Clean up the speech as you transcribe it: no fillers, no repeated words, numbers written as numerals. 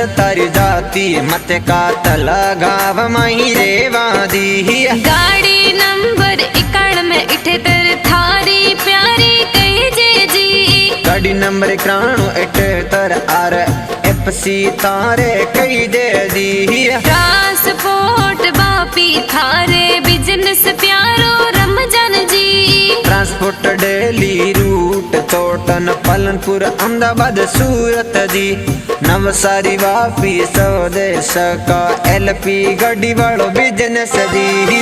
कर तारी जाती मत का तलगाव मही रेवा दी। गाड़ी नंबर 9178 थारी प्यारी कही जे जी। गाड़ी नंबर 9178 आर FC तारे कही दे दी। ट्रांसपोर्ट बापी थारे बिजनेस प्यारो Ramzan ji. Transport daily route तोटन पालनपुर अहमदाबाद सूरत जी। नवसारी वापी स्वदेश का LP गाड़ी वालों बिजनेस जी।